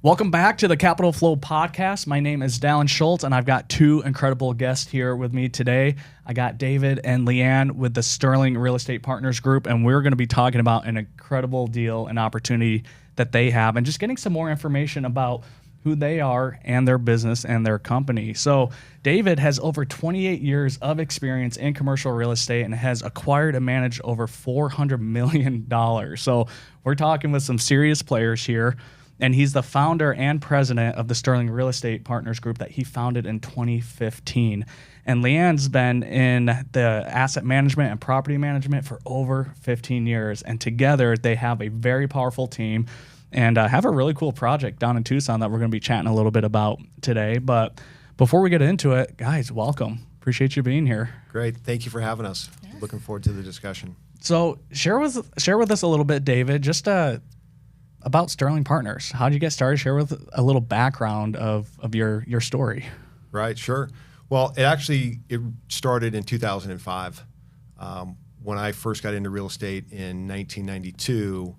Welcome back to the Capital Flow podcast. My name is Dallin Schultz, and I've got two incredible guests here with me today. I got David and Leanne with the Sterling Real Estate Partners Group, and we're going to be talking about an incredible deal and opportunity that they have and just getting some more information about who they are and their business and their company. So David has over 28 years of experience in commercial real estate and has acquired and managed over $400 million. So we're talking with some serious players here. And he's the founder and president of the Sterling Real Estate Partners Group that he founded in 2015. And Leanne's been in the asset management and property management for over 15 years. And together they have a very powerful team and have a really cool project down in Tucson that we're going to be chatting a little bit about today. But before we get into it, guys, welcome. Appreciate you being here. Great. Thank you for having us. Yes. Looking forward to the discussion. So share with us a little bit, David, just about Sterling Partners. How did you get started? Share with a little background of your story. Right, sure. Well, it started in 2005. When I first got into real estate in 1992,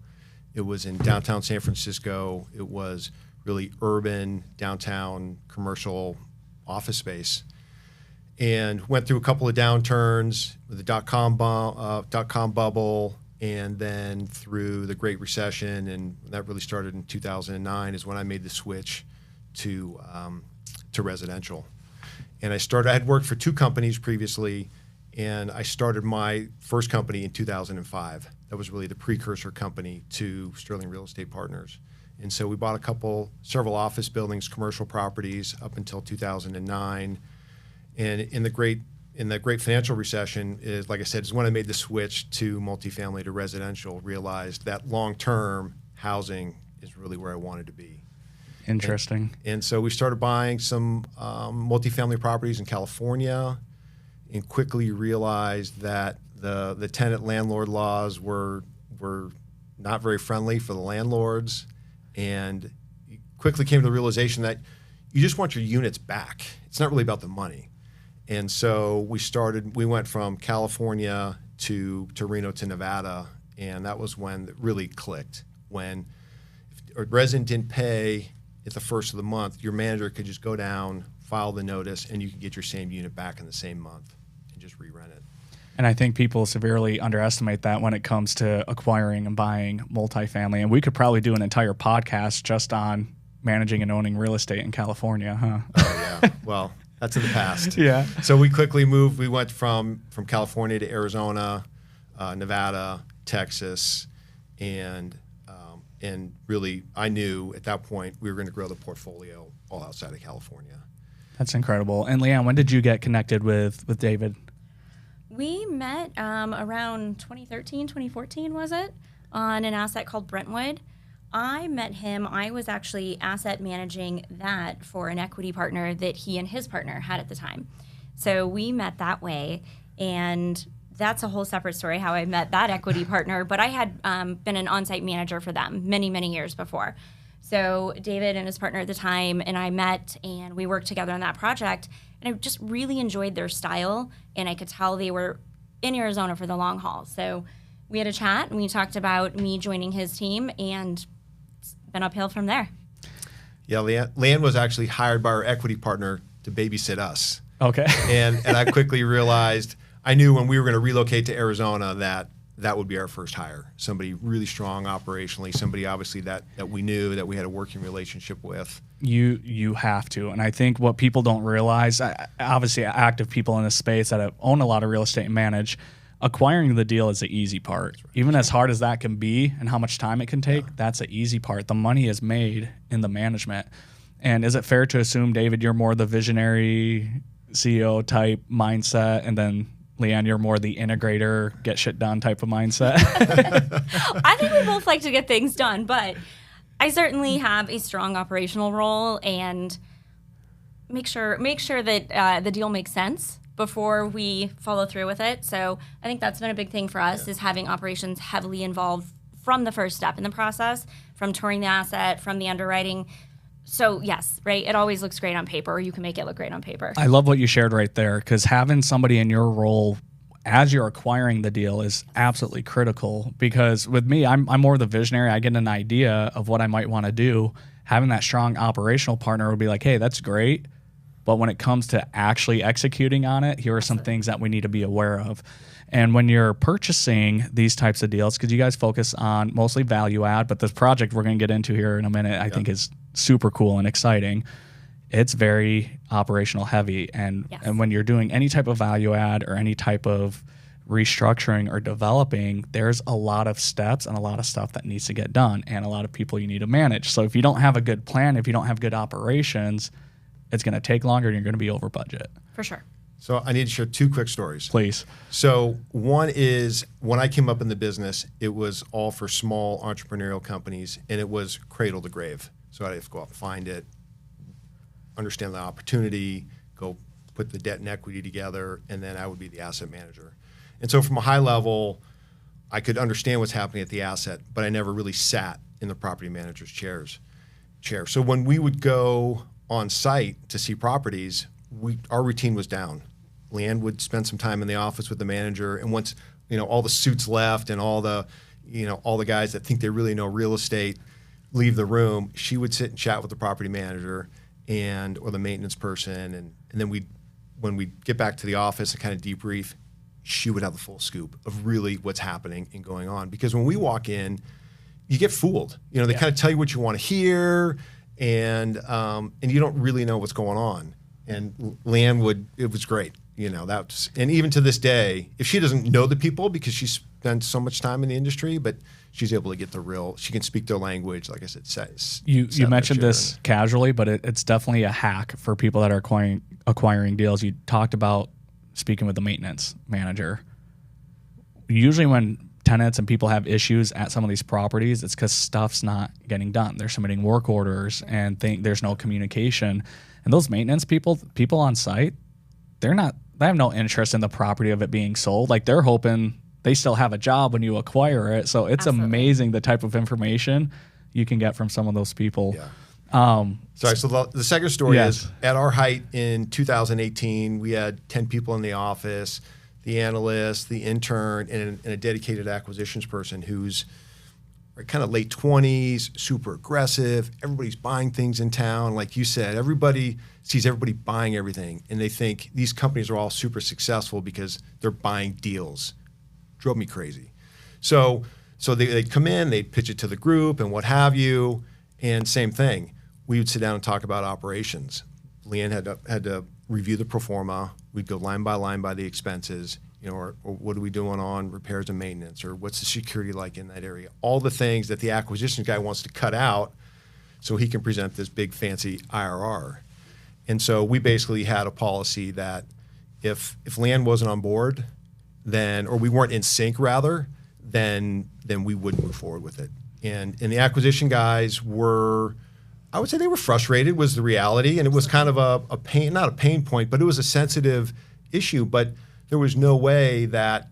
it was in downtown San Francisco. It was really urban, downtown, commercial office space. And went through a couple of downturns with the dot-com bubble, and then through the Great Recession, and that really started in 2009 is when I made the switch to residential. And I had worked for two companies previously, and I started my first company in 2005. That was really the precursor company to Sterling Real Estate Partners. And so we bought several office buildings, commercial properties up until 2009. And in the Great Financial Recession is, like I said, is when I made the switch to multifamily to residential, realized that long-term housing is really where I wanted to be. Interesting. And so we started buying some multifamily properties in California and quickly realized that the tenant-landlord laws were not very friendly for the landlords, and quickly came to the realization that you just want your units back. It's not really about the money. And so we went from California to Reno to Nevada, and that was when it really clicked. When if a resident didn't pay at the first of the month, your manager could just go down, file the notice, and you could get your same unit back in the same month and just re-rent it. And I think people severely underestimate that when it comes to acquiring and buying multifamily. And we could probably do an entire podcast just on managing and owning real estate in California, huh? Oh, yeah. Well, that's in the past. Yeah. So we quickly moved. We went from California to Arizona, Nevada, Texas, and really, I knew at that point we were going to grow the portfolio all outside of California. That's incredible. And Leanne, when did you get connected with David? We met around 2013, 2014, was it? On an asset called Brentwood. I met him. I was actually asset managing that for an equity partner that he and his partner had at the time. So we met that way, and that's a whole separate story how I met that equity partner. But I had been an on-site manager for them many, many years before. So David and his partner at the time and I met, and we worked together on that project. And I just really enjoyed their style, and I could tell they were in Arizona for the long haul. So we had a chat, and we talked about me joining his team, and been uphill from there. Yeah, Leanne was actually hired by our equity partner to babysit us. Okay. And I quickly realized, I knew when we were going to relocate to Arizona that would be our first hire. Somebody really strong operationally, somebody obviously that we knew, that we had a working relationship with. You have to. And I think what people don't realize, obviously active people in this space that own a lot of real estate and manage, acquiring the deal is the easy part. Right. Even as hard as that can be and how much time it can take, that's the easy part. The money is made in the management. And is it fair to assume, David, you're more the visionary CEO type mindset, and then Leanne, you're more the integrator, get shit done type of mindset? I think we both like to get things done, but I certainly have a strong operational role and make sure that the deal makes sense before we follow through with it. So I think that's been a big thing for us, is having operations heavily involved from the first step in the process, from touring the asset, from the underwriting. So yes, right, it always looks great on paper, or you can make it look great on paper. I love what you shared right there, because having somebody in your role as you're acquiring the deal is absolutely critical. Because with me, I'm more the visionary. I get an idea of what I might want to do. having that strong operational partner would be like, hey, that's great, but when it comes to actually executing on it, here are some things that we need to be aware of. And when you're purchasing these types of deals, because you guys focus on mostly value add, but this project we're going to get into here in a minute, I think is super cool and exciting. It's very operational heavy. And when you're doing any type of value add or any type of restructuring or developing, there's a lot of steps and a lot of stuff that needs to get done and a lot of people you need to manage. So if you don't have a good plan, if you don't have good operations, it's going to take longer and you're going to be over budget. For sure. So I need to share 2 quick stories. Please. So one is when I came up in the business, it was all for small entrepreneurial companies, and it was cradle to grave. So I'd have to go out and find it, understand the opportunity, go put the debt and equity together, and then I would be the asset manager. And so from a high level, I could understand what's happening at the asset, but I never really sat in the property manager's chair. So when we would go on site to see properties, our routine was down. Leanne would spend some time in the office with the manager, and once all the suits left and all the guys that think they really know real estate leave the room, she would sit and chat with the property manager or the maintenance person, and then when we get back to the office and kind of debrief, she would have the full scoop of really what's happening and going on. Because when we walk in, you get fooled. They kind of tell you what you want to hear, and you don't really know what's going on. And Leanne it was great. And even to this day, if she doesn't know the people because she spent so much time in the industry, but she's able to get she can speak their language. Like I said, you mentioned this casually, but it's definitely a hack for people that are acquiring deals. You talked about speaking with the maintenance manager. Usually when tenants and people have issues at some of these properties, it's because stuff's not getting done. They're submitting work orders and there's no communication. And those maintenance people on site, they have no interest in the property of it being sold. Like they're hoping they still have a job when you acquire it. So it's amazing the type of information you can get from some of those people. Yeah. So the second story is at our height in 2018, we had 10 people in the office, the analyst, the intern, and a dedicated acquisitions person who's kind of late 20s, super aggressive. Everybody's buying things in town. Like you said, everybody sees everybody buying everything, and they think these companies are all super successful because they're buying deals. Drove me crazy. So they'd come in, they'd pitch it to the group and what have you, and same thing. We would sit down and talk about operations. Leanne had to review the pro forma. We'd go line by line by the expenses, or what are we doing on repairs and maintenance, or what's the security like in that area? All the things that the acquisition guy wants to cut out so he can present this big fancy IRR. And so we basically had a policy that if Leanne wasn't on board, or we weren't in sync rather, then we wouldn't move forward with it. And the acquisition guys I would say they were frustrated was the reality, and it was kind of a pain, not a pain point, but it was a sensitive issue. But there was no way that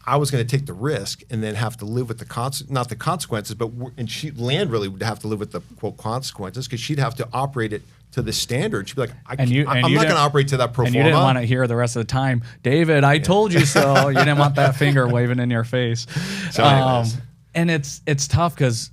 I was going to take the risk and then have to live with not the consequences, but Leanne really would have to live with the quote consequences because she'd have to operate it to the standard. She'd be like, I'm not going to operate to that pro forma. And you didn't want to hear the rest of the time, David, I told you so. You didn't want that finger waving in your face. So and it's tough because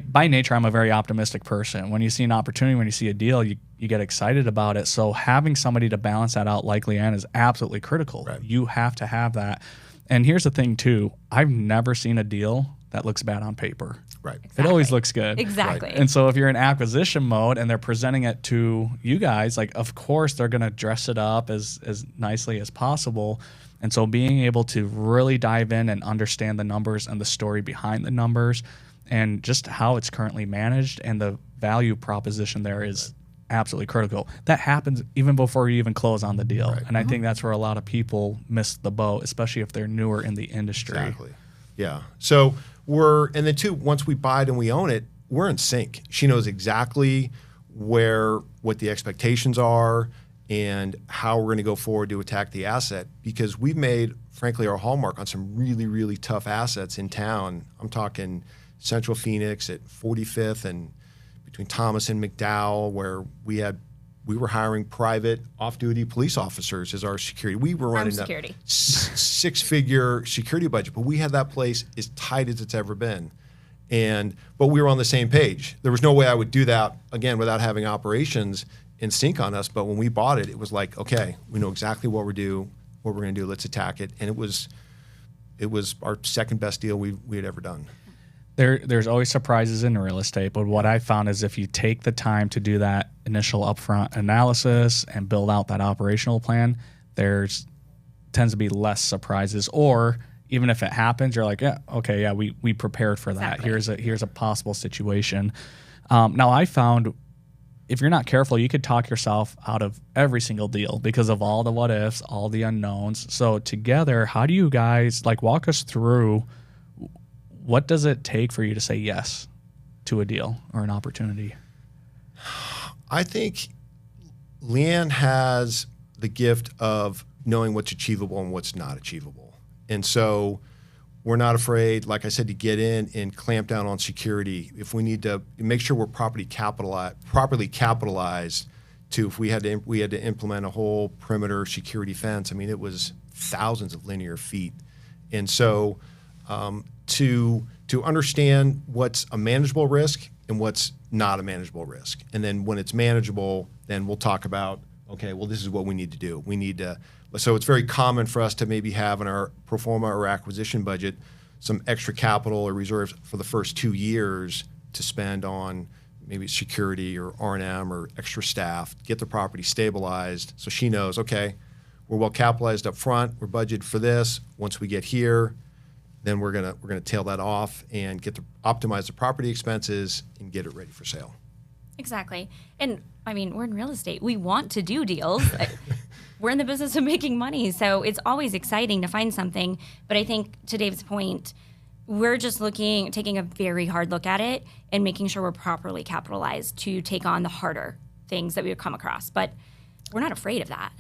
by nature, I'm a very optimistic person. When you see an opportunity, when you see a deal, you get excited about it. So having somebody to balance that out like Leanne is absolutely critical. Right. You have to have that. And here's the thing too, I've never seen a deal that looks bad on paper. Right. Exactly. It always looks good. Exactly. Right. And so if you're in acquisition mode and they're presenting it to you guys, like of course they're going to dress it up as nicely as possible. And so being able to really dive in and understand the numbers and the story behind the numbers and just how it's currently managed and the value proposition there is absolutely critical. That happens even before you even close on the deal. Right. And I think that's where a lot of people miss the boat, especially if they're newer in the industry. Exactly. Yeah. So and then two, once we buy it and we own it, we're in sync. She knows exactly what the expectations are and how we're going to go forward to attack the asset, because we've made, frankly, our hallmark on some really, really tough assets in town. I'm talking Central Phoenix at 45th and between Thomas and McDowell, where we were hiring private off-duty police officers as our security. We were running a six-figure security budget, but we had that place as tight as it's ever been. But we were on the same page. There was no way I would do that again without having operations in sync on us. But when we bought it, it was like, okay, we know exactly what we're going to do. Let's attack it. And it was our second best deal we had ever done. There's always surprises in real estate, but what I found is if you take the time to do that initial upfront analysis and build out that operational plan, tends to be less surprises. Or even if it happens, you're like, yeah, okay, yeah, we prepared for that. Exactly. Here's a possible situation. Now I found if you're not careful, you could talk yourself out of every single deal because of all the what ifs, all the unknowns. So together, how do you guys walk us through? What does it take for you to say yes to a deal or an opportunity? I think Leanne has the gift of knowing what's achievable and what's not achievable. And so we're not afraid, like I said, to get in and clamp down on security. If we need to make sure we're properly capitalized if we had to implement a whole perimeter security fence. I mean, it was thousands of linear feet. And so to understand what's a manageable risk and what's not a manageable risk. And then when it's manageable, then we'll talk about, okay, well, this is what we need to do. So it's very common for us to maybe have in our pro forma or acquisition budget some extra capital or reserves for the first 2 years to spend on maybe security or R&M or extra staff, get the property stabilized so she knows, okay, we're well capitalized up front, we're budgeted for this. Once we get here, then we're gonna tail that off and optimize the property expenses and get it ready for sale. Exactly. And I mean, we're in real estate. We want to do deals. We're in the business of making money. So it's always exciting to find something. But I think to Dave's point, we're just taking a very hard look at it and making sure we're properly capitalized to take on the harder things that we would come across. But we're not afraid of that.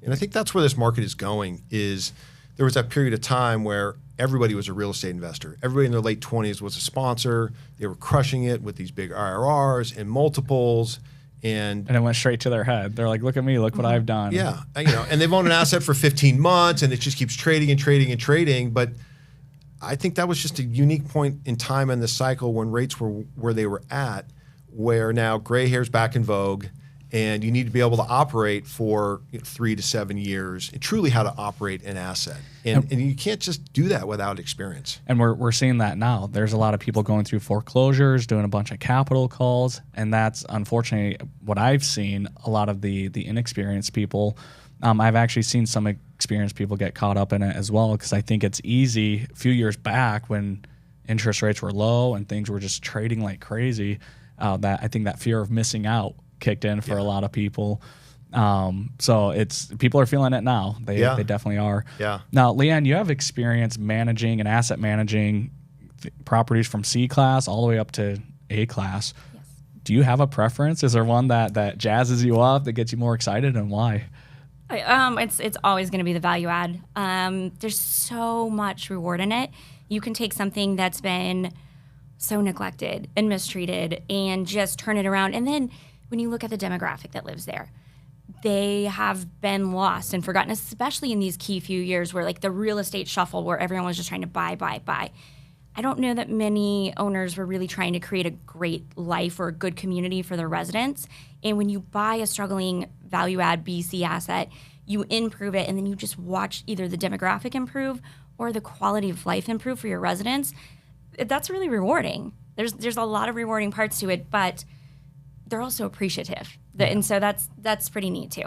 And I think that's where this market is going is there was that period of time where everybody was a real estate investor. Everybody in their late 20s was a sponsor. They were crushing it with these big IRRs and multiples. And it went straight to their head. They're like, look at me, look what I've done. Yeah. And they've owned an asset for 15 months and it just keeps trading and trading and trading. But I think that was just a unique point in time in the cycle when rates were where they were at, where now gray hair's back in vogue. And you need to be able to operate for 3 to 7 years, and truly how to operate an asset. And you can't just do that without experience. And we're seeing that now. There's a lot of people going through foreclosures, doing a bunch of capital calls, and that's unfortunately what I've seen. A lot of the inexperienced people. I've actually seen some experienced people get caught up in it as well because I think it's easy. A few years back when interest rates were low and things were just trading like crazy, that I think that fear of missing out kicked in for a lot of people. So people are feeling it now. They definitely are. Yeah. Now, Leanne, you have experience managing and asset managing properties from C class all the way up to A class. Yes. Do you have a preference? Is there one that jazzes you up, that gets you more excited, and why? It's always going to be the value add. There's so much reward in it. You can take something that's been so neglected and mistreated and just turn it around. And then when you look at the demographic that lives there, they have been lost and forgotten, especially in these key few years where the real estate shuffle where everyone was just trying to buy. I don't know that many owners were really trying to create a great life or a good community for their residents. And when you buy a struggling value add BC asset, you improve it and then you just watch either the demographic improve or the quality of life improve for your residents. That's really rewarding. There's a lot of rewarding parts to it, but they're also appreciative. And so that's pretty neat too.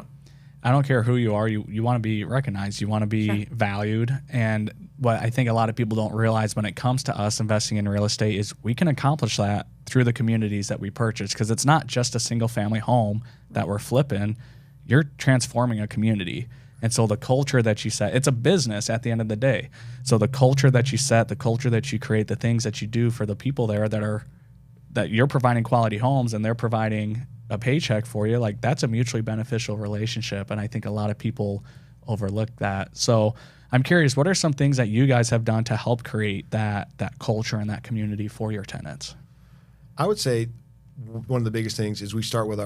I don't care who you are. You want to be recognized. You want to be valued. And what I think a lot of people don't realize when it comes to us investing in real estate is we can accomplish that through the communities that we purchase, because it's not just a single family home that we're flipping. You're transforming a community. And so the culture that you set, it's a business at the end of the day. So the culture that you set, the culture that you create, the things that you do for the people there that you're providing quality homes and they're providing a paycheck for you, that's a mutually beneficial relationship. And I think a lot of people overlook that. So I'm curious, what are some things that you guys have done to help create that culture and that community for your tenants? I would say one of the biggest things is we start with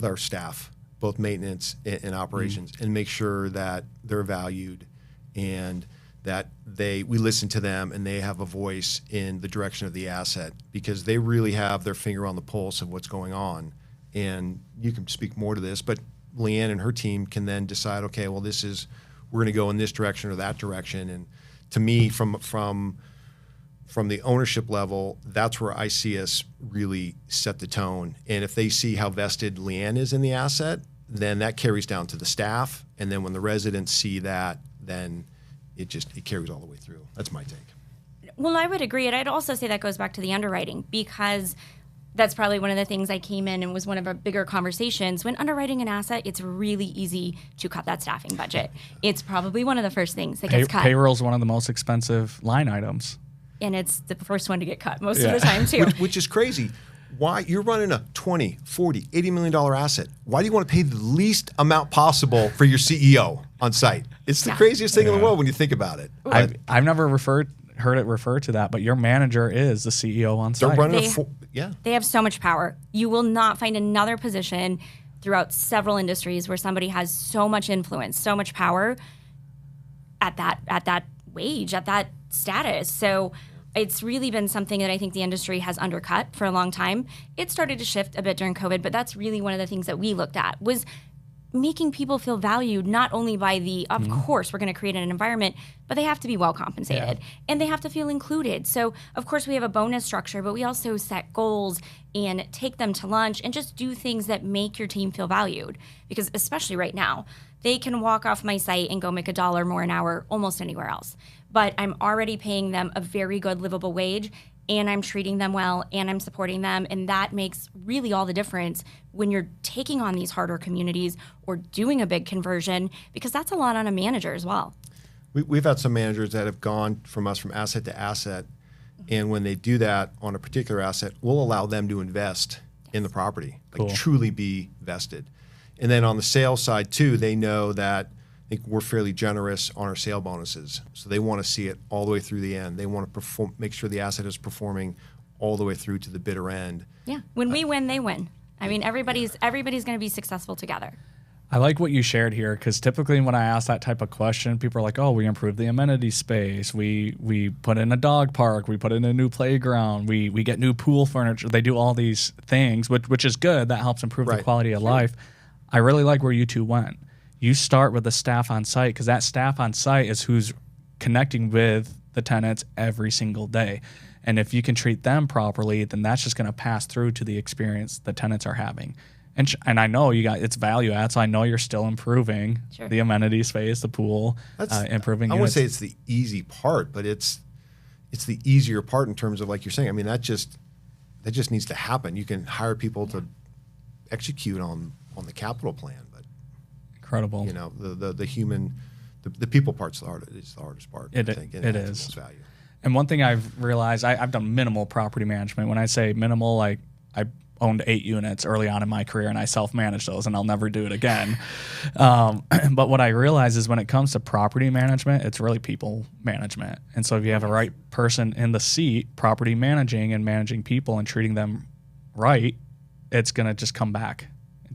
our staff, both maintenance and operations, and make sure that they're valued and that we listen to them and they have a voice in the direction of the asset, because they really have their finger on the pulse of what's going on. And you can speak more to this, but Leanne and her team can then decide, okay, well, we're going to go in this direction or that direction. And to me, from the ownership level, that's where I see us really set the tone. And if they see how vested Leanne is in the asset, then that carries down to the staff. And then when the residents see that, then it carries all the way through. That's my take. Well, I would agree. And I'd also say that goes back to the underwriting, because that's probably one of the things I came in and was one of our bigger conversations. When underwriting an asset, it's really easy to cut that staffing budget. It's probably one of the first things that gets cut. Payroll is one of the most expensive line items. And it's the first one to get cut most of the time, too. Which is crazy. Why? You're running a $20, $40, $80 million asset. Why do you want to pay the least amount possible for your CEO on site? It's the craziest thing in the world when you think about it. I've never heard it referred to that, but your manager is the CEO on site. They're running They have so much power. You will not find another position throughout several industries where somebody has so much influence, so much power at that wage, at that status. So it's really been something that I think the industry has undercut for a long time. It started to shift a bit during COVID, but that's really one of the things that we looked at, was making people feel valued, not only by of course, we're going to create an environment, but they have to be well compensated and they have to feel included. So, of course, we have a bonus structure, but we also set goals and take them to lunch and just do things that make your team feel valued. Because especially right now, they can walk off my site and go make $1 more an hour almost anywhere else. But I'm already paying them a very good livable wage, and I'm treating them well, and I'm supporting them. And that makes really all the difference when you're taking on these harder communities or doing a big conversion, because that's a lot on a manager as well. We've had some managers that have gone from asset to asset, and when they do that on a particular asset, we'll allow them to invest in the property, like truly be vested. And then on the sales side too, they know that I think we're fairly generous on our sale bonuses. So they want to see it all the way through the end. They want to make sure the asset is performing all the way through to the bitter end. Yeah. When we win, they win. I mean, everybody's going to be successful together. I like what you shared here, because typically when I ask that type of question, people are like, oh, we improved the amenity space. We put in a dog park. We put in a new playground. We get new pool furniture. They do all these things, which is good. That helps improve the quality of life. I really like where you two went. You start with the staff on site, because that staff on site is who's connecting with the tenants every single day. And if you can treat them properly, then that's just going to pass through to the experience the tenants are having. And I know it's value add, so I know you're still improving the amenity space, the pool, improving. I wouldn't say it's the easy part, but it's the easier part in terms of, like you're saying. I mean, that just needs to happen. You can hire people to execute on the capital plan, but incredible. You know, the human, the people part's the hardest part. I think, and it that's is. the most value. And one thing I've realized, I've done minimal property management. When I say minimal, like I owned 8 units early on in my career, and I self-managed those, and I'll never do it again. But what I realize is when it comes to property management, it's really people management. And so if you have a right person in the seat, property managing and managing people and treating them right, it's going to just come back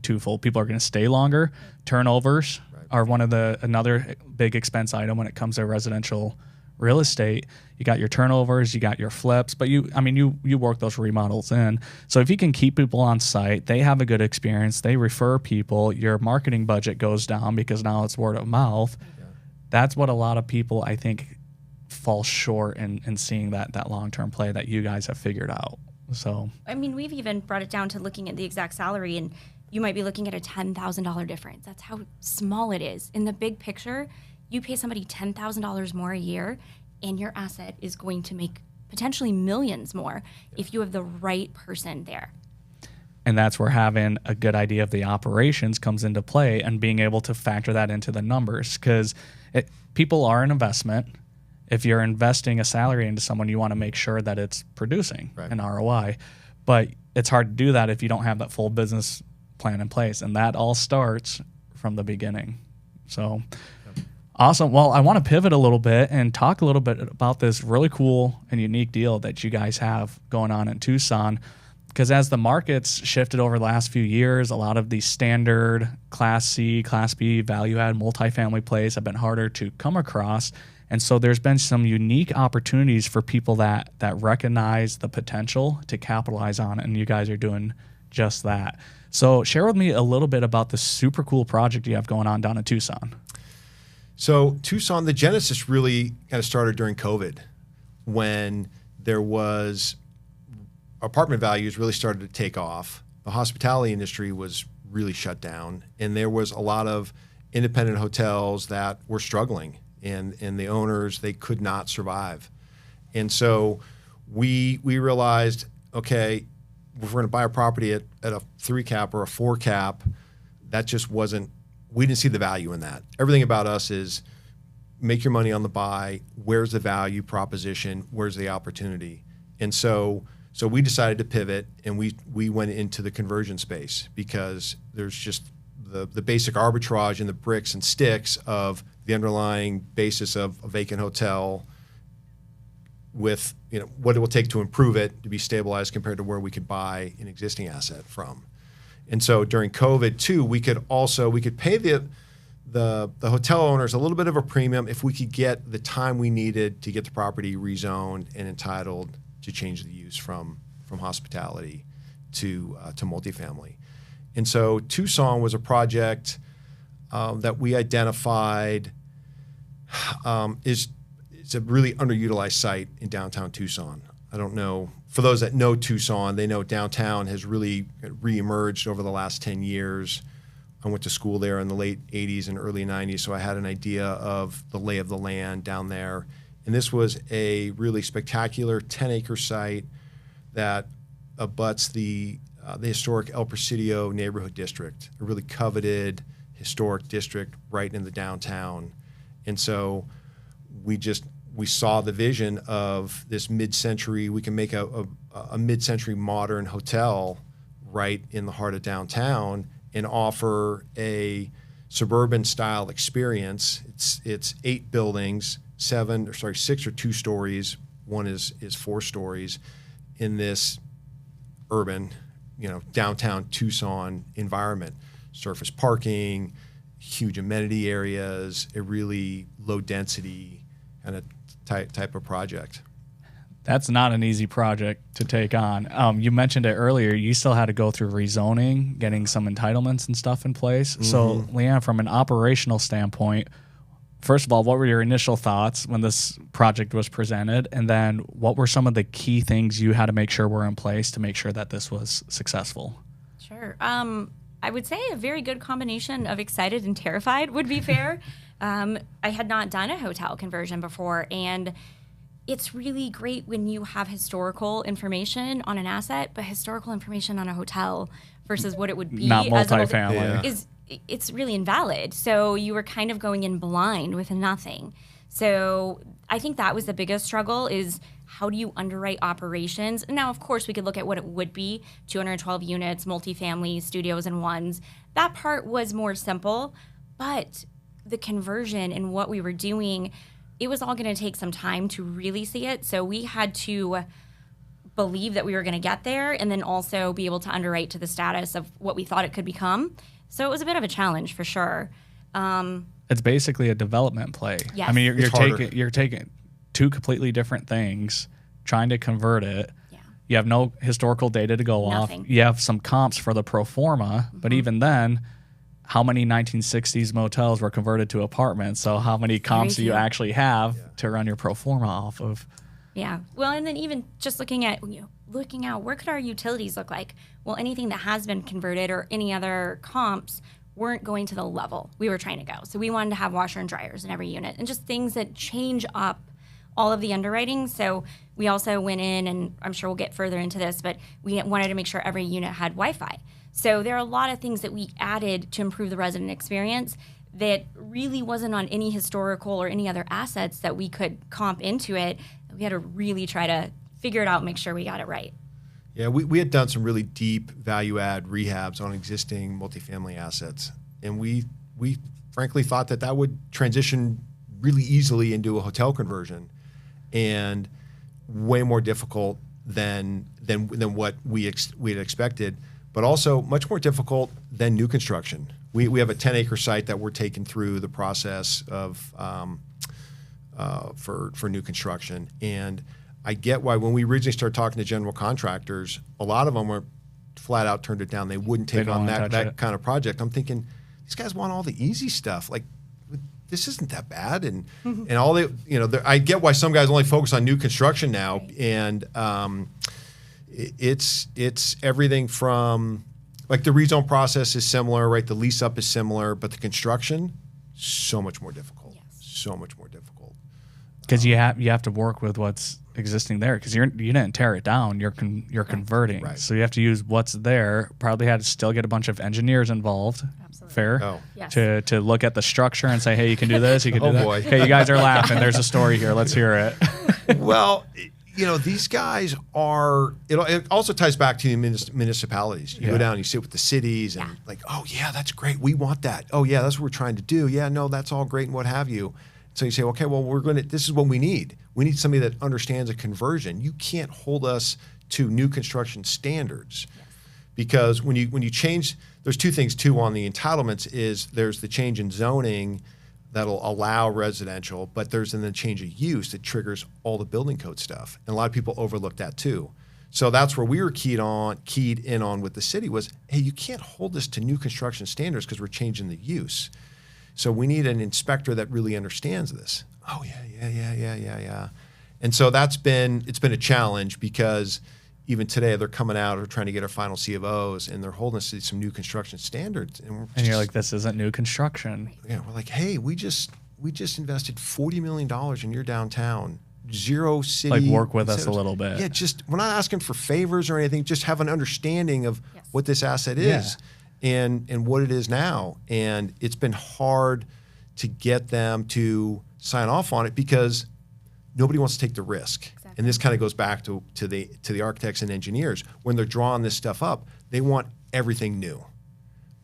twofold. People are going to stay longer. Turnovers are another big expense item when it comes to residential real estate. You got your turnovers, you got your flips, but you work those remodels in. So if you can keep people on site, they have a good experience, they refer people, your marketing budget goes down because now it's word of mouth. Yeah. That's what a lot of people, I think, fall short in seeing that long-term play that you guys have figured out. So I mean, we've even brought it down to looking at the exact salary, and you might be looking at a $10,000 difference. That's how small it is. In the big picture, you pay somebody $10,000 more a year, and your asset is going to make potentially millions more if you have the right person there. And that's where having a good idea of the operations comes into play, and being able to factor that into the numbers, because people are an investment. If you're investing a salary into someone, you want to make sure that it's producing an ROI. But it's hard to do that if you don't have that full business plan in place, and that all starts from the beginning. So awesome. Well, I want to pivot a little bit and talk a little bit about this really cool and unique deal that you guys have going on in Tucson, because as the markets shifted over the last few years, a lot of these standard Class C, Class B, value-add multifamily plays have been harder to come across, And so there's been some unique opportunities for people that recognize the potential to capitalize on it, and you guys are doing just that. So share with me a little bit about the super cool project you have going on down in Tucson. So Tucson, the genesis really kind of started during COVID, when there was apartment values really started to take off. The hospitality industry was really shut down, and there was a lot of independent hotels that were struggling, and the owners, they could not survive. And so we realized, okay, if we're going to buy a property at a 3 cap or a 4 cap, that just wasn't, we didn't see the value in that. Everything about us is make your money on the buy. Where's the value proposition? Where's the opportunity? And so we decided to pivot, and we went into the conversion space, because there's just the basic arbitrage in the bricks and sticks of the underlying basis of a vacant hotel with, you know, what it will take to improve it to be stabilized compared to where we could buy an existing asset from. And so during COVID too, we could pay the hotel owners a little bit of a premium if we could get the time we needed to get the property rezoned and entitled to change the use from hospitality to multifamily. And so Tucson was a project that we identified it's a really underutilized site in downtown Tucson. I don't know, for those that know Tucson, they know downtown has really reemerged over the last 10 years. I went to school there in the late 80s and early 90s, so I had an idea of the lay of the land down there. And this was a really spectacular 10-acre site that abuts the historic El Presidio neighborhood district, a really coveted historic district right in the downtown. And so we saw the vision of this mid-century, we can make a mid-century modern hotel right in the heart of downtown and offer a suburban style experience. It's 8 buildings, 6 or 2 stories, one is 4 stories in this urban, downtown Tucson environment. Surface parking, huge amenity areas, a really low density kind of type of project. That's not an easy project to take on. You mentioned it earlier. You still had to go through rezoning, getting some entitlements and stuff in place. Mm-hmm. So, Leanne, from an operational standpoint, first of all, what were your initial thoughts when this project was presented? And then what were some of the key things you had to make sure were in place to make sure that this was successful? Sure. I would say a very good combination of excited and terrified would be fair. I had not done a hotel conversion before, and it's really great when you have historical information on an asset, but historical information on a hotel versus what it would be not multifamily it's really invalid. So you were kind of going in blind with nothing. So I think that was the biggest struggle, is how do you underwrite operations? Now, of course, we could look at what it would be, 212 units, multifamily, studios and ones. That part was more simple, but the conversion and what we were doing, it was all going to take some time to really see it. So we had to believe that we were going to get there, and then also be able to underwrite to the status of what we thought it could become. So it was a bit of a challenge for sure. It's basically a development play. Yes. I mean, you're taking 2 completely different things, trying to convert it. Yeah. You have no historical data to go Nothing. off. You have some comps for the pro forma, but even then, how many 1960s motels were converted to apartments? So how many comps do you actually have to run your pro forma off of? Yeah. Well, and then even just looking out, where could our utilities look like? Well, anything that has been converted or any other comps weren't going to the level we were trying to go. So we wanted to have washer and dryers in every unit, and just things that change up all of the underwriting. So we also went in, and I'm sure we'll get further into this, but we wanted to make sure every unit had Wi-Fi. So there are a lot of things that we added to improve the resident experience that really wasn't on any historical or any other assets that we could comp into it. We had to really try to figure it out and make sure we got it right. Yeah, we had done some really deep value-add rehabs on existing multifamily assets. And we frankly thought that would transition really easily into a hotel conversion, and way more difficult than what we had expected, but also much more difficult than new construction. We have a 10-acre site that we're taking through the process of for new construction. And I get why when we originally started talking to general contractors, a lot of them were flat out turned it down. They wouldn't take on that kind of project. I'm thinking, these guys want all the easy stuff. Like, this isn't that bad. And all they, I get why some guys only focus on new construction now. And it's everything from, like, the rezone process is similar, right? The lease up is similar, but the construction, so much more difficult. Yes. So much more difficult. Because you have to work with what's existing there, because you didn't tear it down, you're converting, right. So you have to use what's there. Probably had to still get a bunch of engineers involved. Absolutely. Fair. Oh. Yes. To look at the structure and say, hey, you can do this, you can do that. Boy. Okay, you guys are laughing. There's a story here. Let's hear it. Well, these guys are. It also ties back to the municipalities. You go down, you sit with the cities, and like, oh yeah, that's great. We want that. Oh yeah, that's what we're trying to do. Yeah, no, that's all great and what have you. So you say, okay, well, this is what we need. We need somebody that understands a conversion. You can't hold us to new construction standards, because when you change, there's two things too on the entitlements. Is there's the change in zoning that'll allow residential, but there's then the change of use that triggers all the building code stuff, and a lot of people overlook that too. So that's where we were keyed in on with the city was, hey, you can't hold us to new construction standards because we're changing the use. So we need an inspector that really understands this. Oh yeah. And so it's been a challenge, because even today they're coming out or trying to get our final C of Os, and they're holding us to some new construction standards. And you're like, this isn't new construction. Yeah, we're like, hey, we just invested $40 million in your downtown. Zero city. Like, work with us a little bit. Yeah, we're not asking for favors or anything. Just have an understanding of what this asset is. And what it is now. And it's been hard to get them to sign off on it, because nobody wants to take the risk. Exactly. And this kind of goes back to the architects and engineers. When they're drawing this stuff up, they want everything new.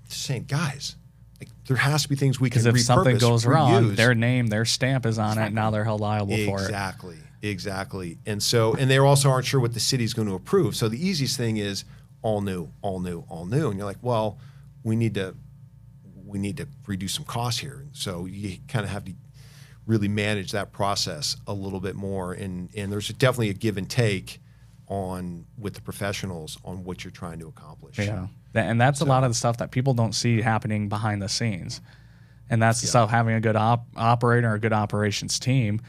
Just saying, guys, like, there has to be things we can repurpose. Because if something goes wrong, reuse. their name, their stamp is on it, and now they're held liable for it. Exactly. And they also aren't sure what the city's going to approve. So the easiest thing is all new. And you're like, well, we need to reduce some costs here. And so you kind of have to really manage that process a little bit more. And there's definitely a give and take with the professionals on what you're trying to accomplish. Yeah. And that's a lot of the stuff that people don't see happening behind the scenes. And that's the stuff, having a good operator or a good operations team.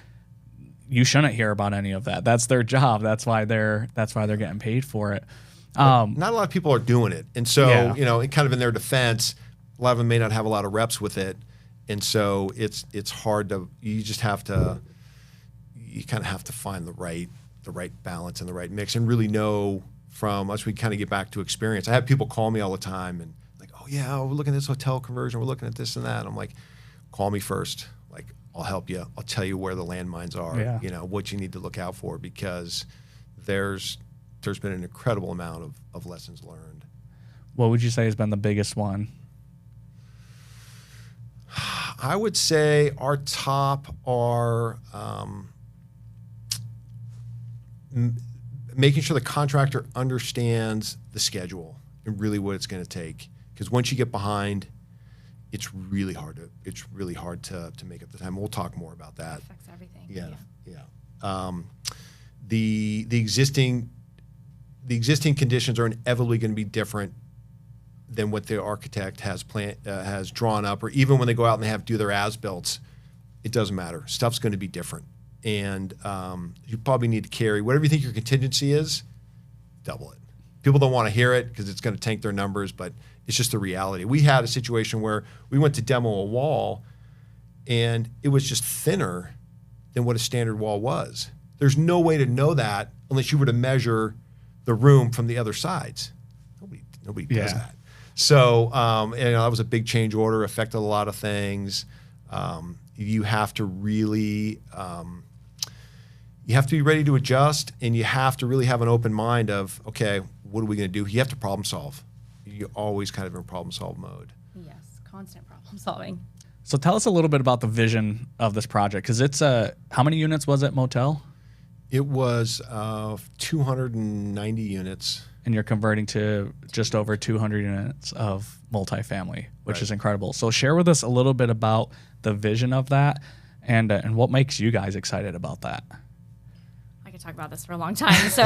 You shouldn't hear about any of that. That's their job. That's why they're getting paid for it. Not a lot of people are doing it. And so, kind of in their defense, a lot of them may not have a lot of reps with it. And so it's hard you kind of have to find the right balance and the right mix, and really know from us. We kind of get back to experience. I have people call me all the time and like, oh yeah, we're looking at this hotel conversion. We're looking at this and that. I'm like, call me first. Like, I'll help you. I'll tell you where the landmines are, what you need to look out for, because there's been an incredible amount of lessons learned. What would you say has been the biggest one? I would say our top are making sure the contractor understands the schedule and really what it's going to take. Because once you get behind, it's really hard to make up the time. We'll talk more about that. It affects everything. Yeah. The existing conditions are inevitably going to be different than what the architect has drawn up, or even when they go out and they do their as-builts. It doesn't matter. Stuff's going to be different, and you probably need to carry whatever you think your contingency is. Double it. People don't want to hear it because it's going to tank their numbers, but it's just the reality. We had a situation where we went to demo a wall, and it was just thinner than what a standard wall was. There's no way to know that unless you were to measure the room from the other sides. Nobody does that. So, that was a big change order, affected a lot of things. You have to really, you have to be ready to adjust, and you have to really have an open mind of, okay, what are we going to do? You have to problem solve. You're always kind of in problem solve mode. Yes, constant problem solving. So tell us a little bit about the vision of this project, because it's how many units was it, motel? It was 290 units. And you're converting to just over 200 units of multifamily, which is incredible. So share with us a little bit about the vision of that And what makes you guys excited about that? I could talk about this for a long time. So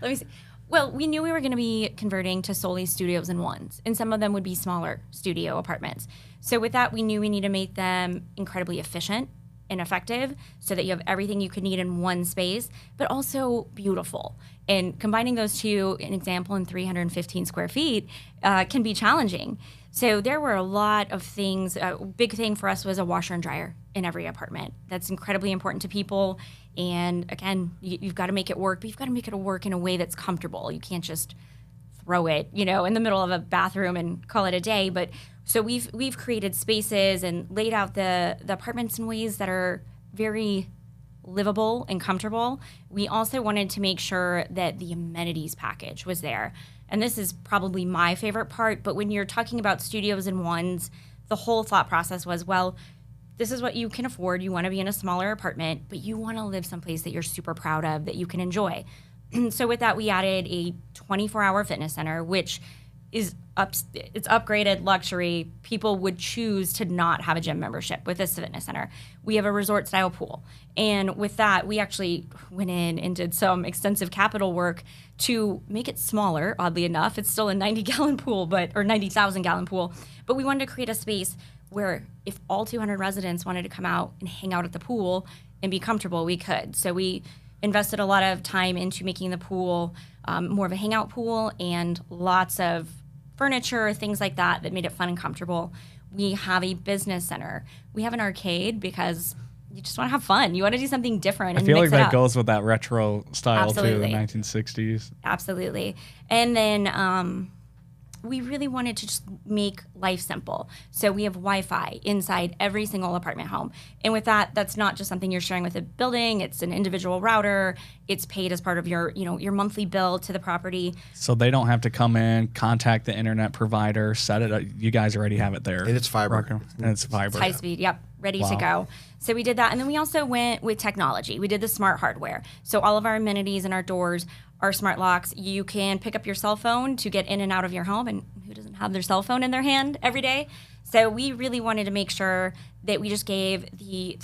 let me see. Well, we knew we were going to be converting to solely studios and ones, and some of them would be smaller studio apartments. So with that, we knew we need to make them incredibly efficient and effective so that you have everything you could need in one space, but also beautiful. And combining those two, an example in 315 square feet, can be challenging. So there were a lot of things. A big thing for us was a washer and dryer in every apartment. That's incredibly important to people. And again, you've got to make it work, but you've got to make it work in a way that's comfortable. You can't just throw it, in the middle of a bathroom and call it a day. But so we've created spaces and laid out the apartments in ways that are very livable and comfortable. We also wanted to make sure that the amenities package was there. And this is probably my favorite part, but when you're talking about studios and ones, the whole thought process was, well, this is what you can afford. You want to be in a smaller apartment, but you want to live someplace that you're super proud of, that you can enjoy. So with that, we added a 24-hour fitness center, which is it's upgraded luxury. People would choose to not have a gym membership with this fitness center. We have a resort-style pool. And with that, we actually went in and did some extensive capital work to make it smaller, oddly enough. It's still a 90-gallon pool, or 90,000-gallon pool. But we wanted to create a space where if all 200 residents wanted to come out and hang out at the pool and be comfortable, we could. So we invested a lot of time into making the pool more of a hangout pool and lots of furniture, things like that made it fun and comfortable. We have a business center. We have an arcade because you just want to have fun. You want to do something different and I feel mix like it that up. goes with that retro style Absolutely. too, the 1960s. Absolutely. And then we really wanted to just make life simple. So we have Wi-Fi inside every single apartment home. And with that, that's not just something you're sharing with a building. It's an individual router. It's paid as part of your monthly bill to the property. So they don't have to come in, contact the internet provider, set it up. You guys already have it there. And it's fiber. And it's fiber. It's high speed, yep, ready to Wow. go. So we did that. And then we also went with technology. We did the smart hardware. So all of our amenities and our doors are smart locks. You can pick up your cell phone to get in and out of your home. And who doesn't have their cell phone in their hand every day? So we really wanted to make sure that we just gave the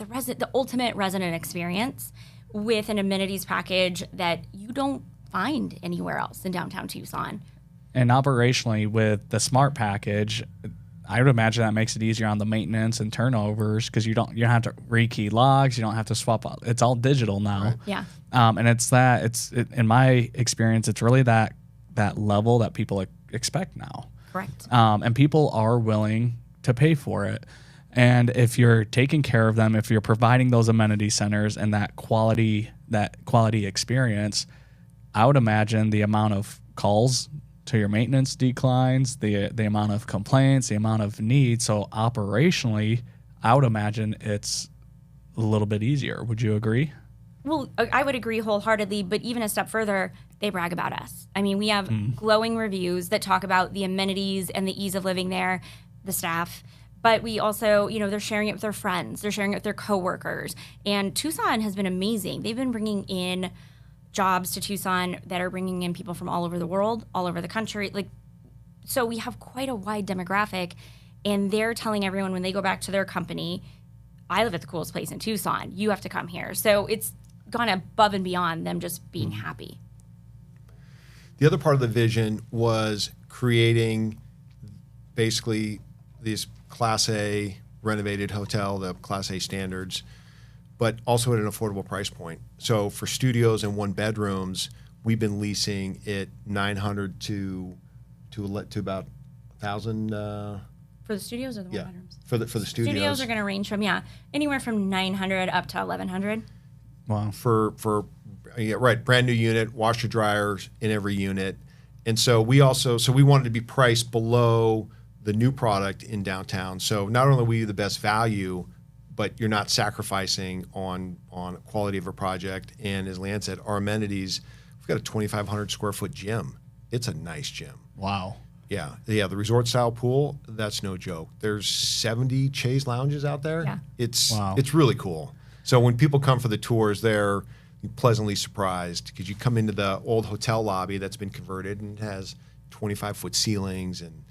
ultimate resident experience with an amenities package that you don't find anywhere else in downtown Tucson. And operationally, with the smart package, I would imagine that makes it easier on the maintenance and turnovers because you don't have to rekey logs, you don't have to swap. It's all digital now. Right. Yeah. And in my experience, it's really that level that people expect now. Correct. And people are willing to pay for it. And if you're taking care of them, if you're providing those amenity centers and that quality experience, I would imagine the amount of calls to your maintenance declines, the amount of complaints, the amount of needs. So operationally, I would imagine it's a little bit easier. Would you agree? Well, I would agree wholeheartedly, but even a step further, they brag about us. I mean, we have glowing reviews that talk about the amenities and the ease of living there, the staff. But we also, they're sharing it with their friends. They're sharing it with their coworkers. And Tucson has been amazing. They've been bringing in jobs to Tucson that are bringing in people from all over the world, all over the country. So we have quite a wide demographic, and they're telling everyone when they go back to their company, I live at the coolest place in Tucson. You have to come here. So it's gone above and beyond them just being happy. The other part of the vision was creating basically this Class A renovated hotel, the Class A standards, but also at an affordable price point. So for studios and one bedrooms, we've been leasing it $900 to about $1,000. For the studios or the one bedrooms? For the studios. Studios are going to range from anywhere from $900 up to $1,100. Wow. For brand new unit, washer dryers in every unit, and so we wanted to be priced below the new product in downtown. So not only are we the best value, but you're not sacrificing on quality of a project. And as Leanne said, our amenities, we've got a 2,500 square foot gym. It's a nice gym. Wow. Yeah. The resort style pool, that's no joke. There's 70 chaise lounges out there. Yeah. It's really cool. So when people come for the tours, they're pleasantly surprised because you come into the old hotel lobby that's been converted and it has 25-foot ceilings, and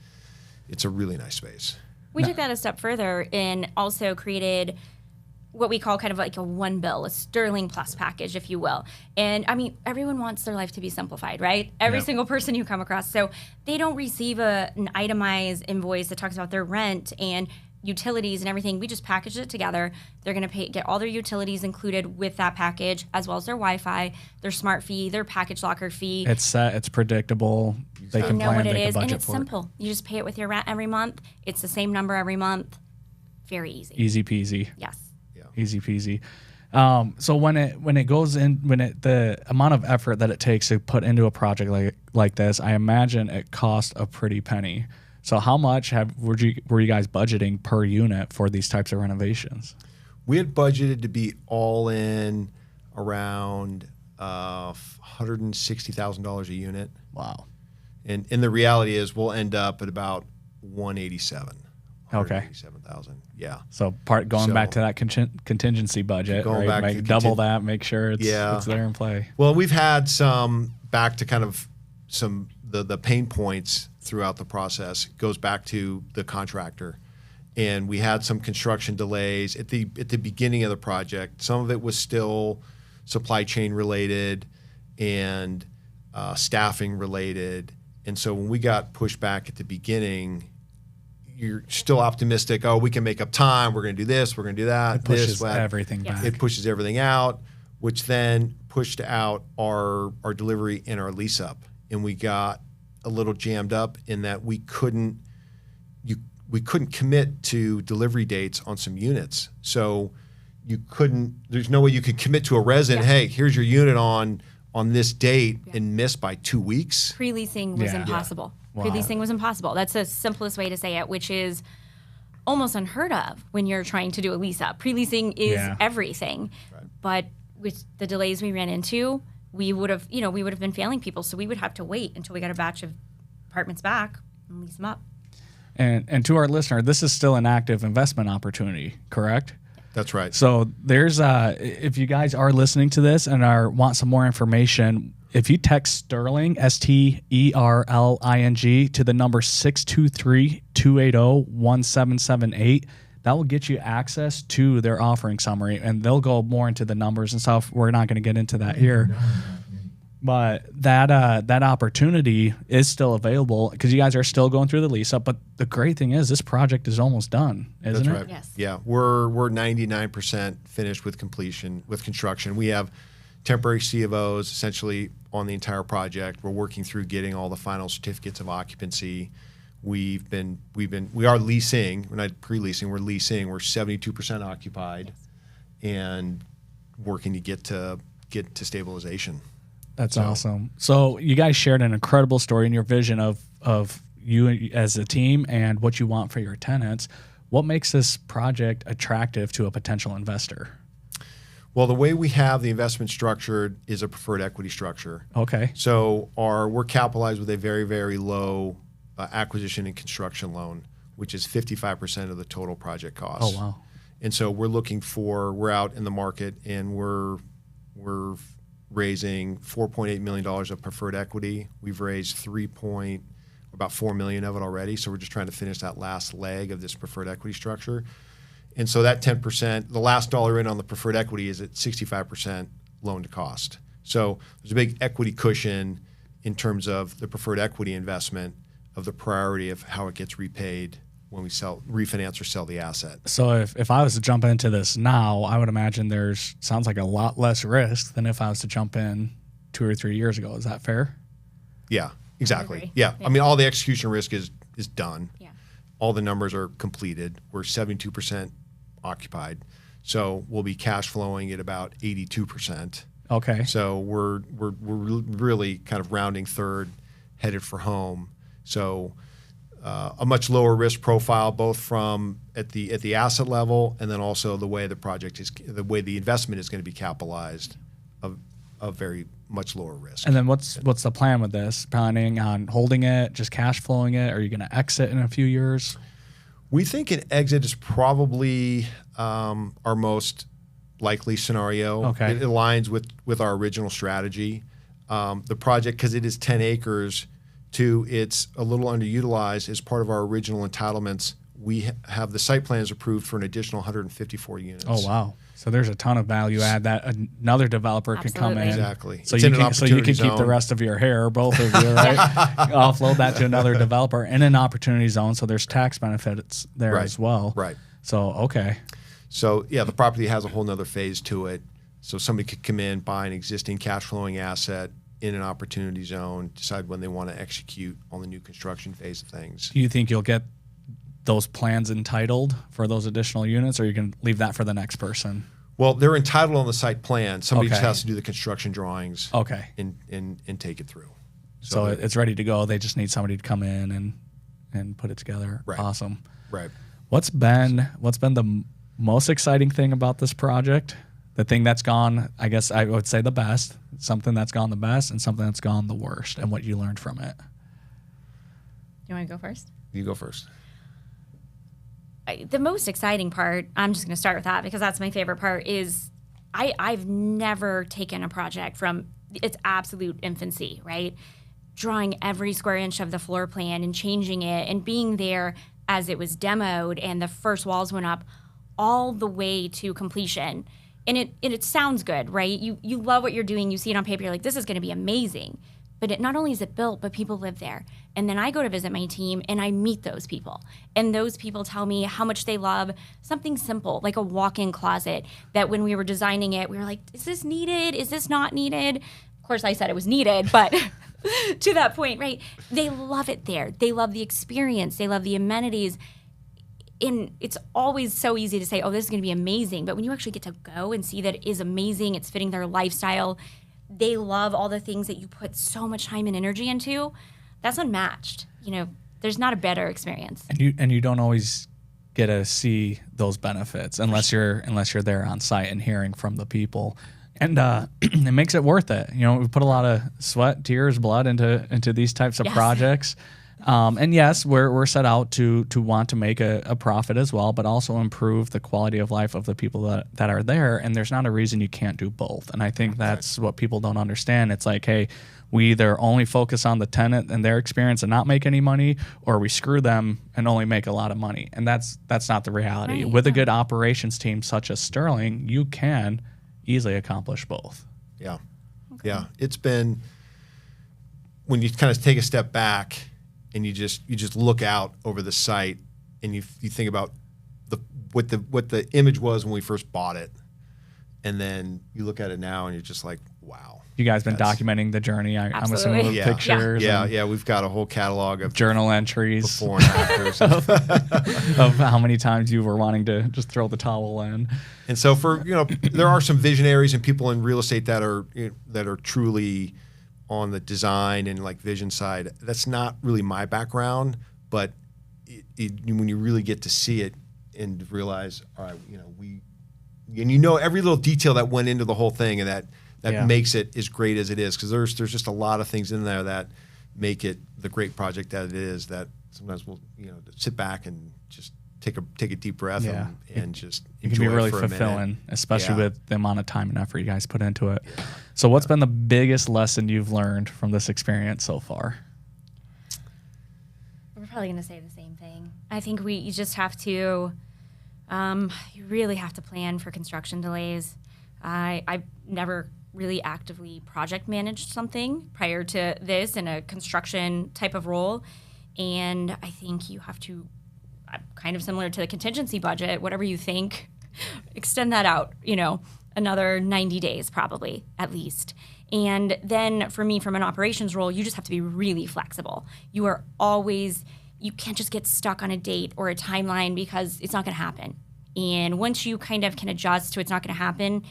it's a really nice space. We took that a step further and also created what we call kind of like a one bill, a Sterling Plus package, if you will. And I mean, everyone wants their life to be simplified, right? Every single person you come across. So they don't receive an itemized invoice that talks about their rent and utilities and everything. We just package it together. They're going to get all their utilities included with that package, as well as their Wi-Fi, their smart fee, their package locker fee. It's set, it's predictable. They can know plan, what it they can is, budget and it's for it. simple. You just pay it with your rent every month. It's the same number every month. Very easy. Easy peasy. Yes. Easy peasy. So when it goes in, the amount of effort that it takes to put into a project like this, I imagine it costs a pretty penny. So how much were you guys budgeting per unit for these types of renovations? We had budgeted to be all in around $160,000 a unit. Wow. And the reality is we'll end up at about 187. Okay. 187,000. Yeah. So going back to that contingency budget, going right? back to Double that, make sure it's there in play. Well, we've had some back to kind of some the pain points throughout the process. It goes back to the contractor. And we had some construction delays at the beginning of the project. Some of it was still supply chain related and staffing related. And so when we got pushed back at the beginning, you're still optimistic. Oh, we can make up time. We're going to do this. We're going to do that. It pushes everything back. It pushes everything out, which then pushed out our delivery and our lease up. And we got a little jammed up in that we couldn't commit to delivery dates on some units. So there's no way you could commit to a resident, hey, here's your unit on this date and miss by 2 weeks. Pre-leasing was impossible. Wow. Pre-leasing was impossible. That's the simplest way to say it, which is almost unheard of when you're trying to do a lease up. Pre-leasing is everything. Right. But with the delays we ran into, we would have been failing people. So we would have to wait until we got a batch of apartments back and lease them up. And to our listener, this is still an active investment opportunity, correct? That's right. So there's if you guys are listening to this and want some more information, if you text Sterling, STERLING, to the number 623-280-1778, that will get you access to their offering summary, and they'll go more into the numbers and stuff. We're not going to get into that here. But that opportunity is still available because you guys are still going through the lease up. But the great thing is this project is almost done, isn't it? That's right. Yes. Yeah, we're 99% finished with construction. We have temporary C of Os essentially on the entire project. We're working through getting all the final certificates of occupancy. We are leasing. We're not pre-leasing. We're leasing. We're 72% occupied, and working to get to stabilization. That's awesome. So you guys shared an incredible story in your vision of you as a team and what you want for your tenants. What makes this project attractive to a potential investor? Well, the way we have the investment structured is a preferred equity structure. Okay. So we're capitalized with a very, very low acquisition and construction loan, which is 55% of the total project cost. Oh, wow. And so we're out in the market, and we're raising $4.8 million of preferred equity. We've raised about $4 million of it already. So we're just trying to finish that last leg of this preferred equity structure. And so that 10%, the last dollar in on the preferred equity is at 65% loan to cost. So there's a big equity cushion in terms of the preferred equity investment of the priority of how it gets repaid when we refinance or sell the asset. So if I was to jump into this now, I would imagine sounds like a lot less risk than if I was to jump in 2 or 3 years ago. Is that fair? Yeah, exactly. Yeah. I mean, all the execution risk is done. Yeah. All the numbers are completed. We're 72% occupied. So we'll be cash flowing at about 82%. Okay. So we're really kind of rounding third, headed for home. So a much lower risk profile, both from at the asset level, and then also the way the investment is going to be capitalized, of very much lower risk. And then what's the plan with this? Planning on holding it, just cash flowing it? Are you going to exit in a few years? We think an exit is probably our most likely scenario. Okay. It aligns with our original strategy. The project, because it is 10 acres, it's a little underutilized. As part of our original entitlements, we have the site plans approved for an additional 154 units. Oh, wow. So there's a ton of value add that another developer can come in. Exactly. So you can keep the rest of your hair, both of you, right? Offload that to another developer in an opportunity zone. So there's tax benefits there as well. Right. So, okay. So, yeah, the property has a whole nother phase to it. So somebody could come in, buy an existing cash flowing asset in an opportunity zone, decide when they want to execute on the new construction phase of things. Do you think you'll get those plans entitled for those additional units, or you can leave that for the next person? Well, they're entitled on the site plan. Somebody just has to do the construction drawings and take it through. So it's ready to go. They just need somebody to come in and put it together. Right. Awesome. Right. What's been the most exciting thing about this project? The thing that's gone, I guess I would say the best, something that's gone the best, and something that's gone the worst, and what you learned from it. You want to go first? You go first. The most exciting part, I'm just going to start with that because that's my favorite part, is I've never taken a project from its absolute infancy, right? Drawing every square inch of the floor plan and changing it and being there as it was demoed and the first walls went up all the way to completion. And it sounds good, right? You love what you're doing. You see it on paper. You're like, this is going to be amazing. But it not only is it built, but people live there. And then I go to visit my team and I meet those people. And those people tell me how much they love something simple, like a walk-in closet, that when we were designing it, we were like, is this needed? Is this not needed? Of course, I said it was needed, but to that point, right? They love it there. They love the experience. They love the amenities. And it's always so easy to say, oh, this is going to be amazing. But when you actually get to go and see that it is amazing, it's fitting their lifestyle, they love all the things that you put so much time and energy into, that's unmatched. You know, there's not a better experience. And you don't always get to see those benefits unless you're there on site and hearing from the people. And it makes it worth it. You know, we put a lot of sweat, tears, blood into these types of projects. And yes, we're set out to want to make a profit as well, but also improve the quality of life of the people that are there. And there's not a reason you can't do both. And I think that's what people don't understand. It's like, hey, we either only focus on the tenant and their experience and not make any money, or we screw them and only make a lot of money. And that's not the reality. Right. With a good operations team such as Sterling, you can easily accomplish both. Yeah. Okay. Yeah. It's been, when you kind of take a step back and you just look out over the site and you think about what the image was when we first bought it, and then you look at it now and you're just like, wow. You guys been documenting the journey, I'm assuming, with pictures. Yeah. We've got a whole catalog of journal entries before and afters of how many times you were wanting to just throw the towel in. And so there are some visionaries and people in real estate that are truly on the design and like vision side. That's not really my background, but when you really get to see it and realize, all right, every little detail that went into the whole thing, and that makes it as great as it is, because there's just a lot of things in there that make it the great project that it is, that sometimes we'll sit back and just take a deep breath and just enjoy it. It can be really fulfilling, especially with the amount of time and effort you guys put into it. So what's been the biggest lesson you've learned from this experience so far? We're probably going to say the same thing. I think you just have to, you really have to plan for construction delays. I've never really actively project managed something prior to this in a construction type of role. And I think you have to, kind of similar to the contingency budget, whatever you think, extend that out, another 90 days probably at least. And then for me, from an operations role, you just have to be really flexible. You can't just get stuck on a date or a timeline, because it's not going to happen. And once you kind of can adjust to it's not going to happen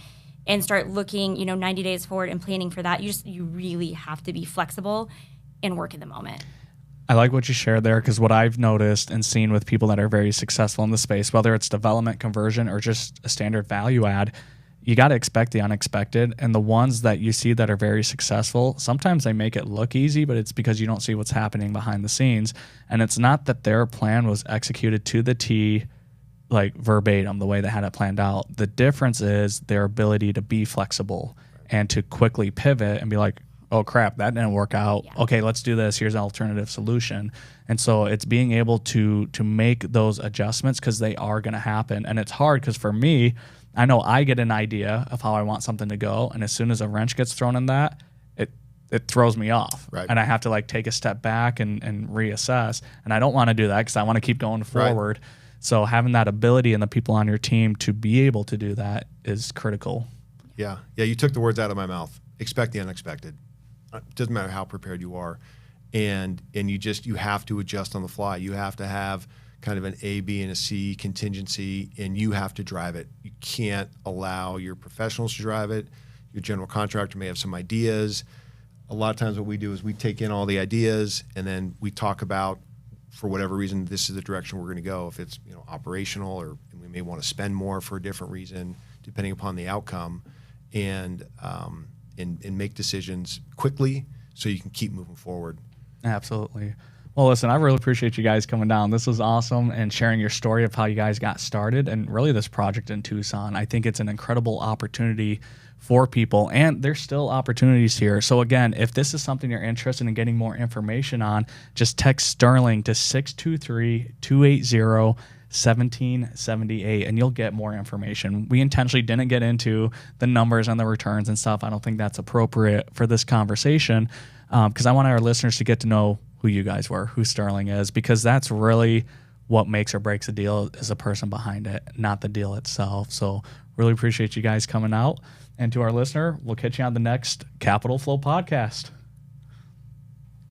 and start looking, 90 days forward and planning for that, you really have to be flexible and work in the moment. I like what you shared there, because what I've noticed and seen with people that are very successful in the space, whether it's development, conversion, or just a standard value add, you got to expect the unexpected. And the ones that you see that are very successful, sometimes they make it look easy, but it's because you don't see what's happening behind the scenes. And it's not that their plan was executed to the T, like verbatim, the way they had it planned out. The difference is their ability to be flexible and to quickly pivot and be like, oh crap, that didn't work out. Yeah. Okay, let's do this. Here's an alternative solution. And so it's being able to make those adjustments, because they are going to happen. And it's hard because for me, I know I get an idea of how I want something to go, and as soon as a wrench gets thrown in that, it throws me off. Right. And I have to like take a step back and reassess. And I don't want to do that because I want to keep going forward. Right. So having that ability and the people on your team to be able to do that is critical. Yeah. Yeah. You took the words out of my mouth. Expect the unexpected. It doesn't matter how prepared you are. And you have to adjust on the fly. You have to have kind of an A, B, and a C contingency, and you have to drive it. You can't allow your professionals to drive it. Your general contractor may have some ideas. A lot of times what we do is we take in all the ideas, and then we talk about, for whatever reason, this is the direction we're going to go. If it's operational, or we may want to spend more for a different reason, depending upon the outcome, and make decisions quickly so you can keep moving forward. Absolutely. Well, listen, I really appreciate you guys coming down. This was awesome, and sharing your story of how you guys got started and really this project in Tucson. I think it's an incredible opportunity for people, and there's still opportunities here. So again, if this is something you're interested in getting more information on, just text Sterling to 623-280-1778 and you'll get more information. We intentionally didn't get into the numbers and the returns and stuff. I don't think that's appropriate for this conversation, because I want our listeners to get to know who you guys were, who Sterling is, because that's really what makes or breaks a deal, is the person behind it, not the deal itself. So really appreciate you guys coming out. And to our listener, we'll catch you on the next Capital Flow podcast.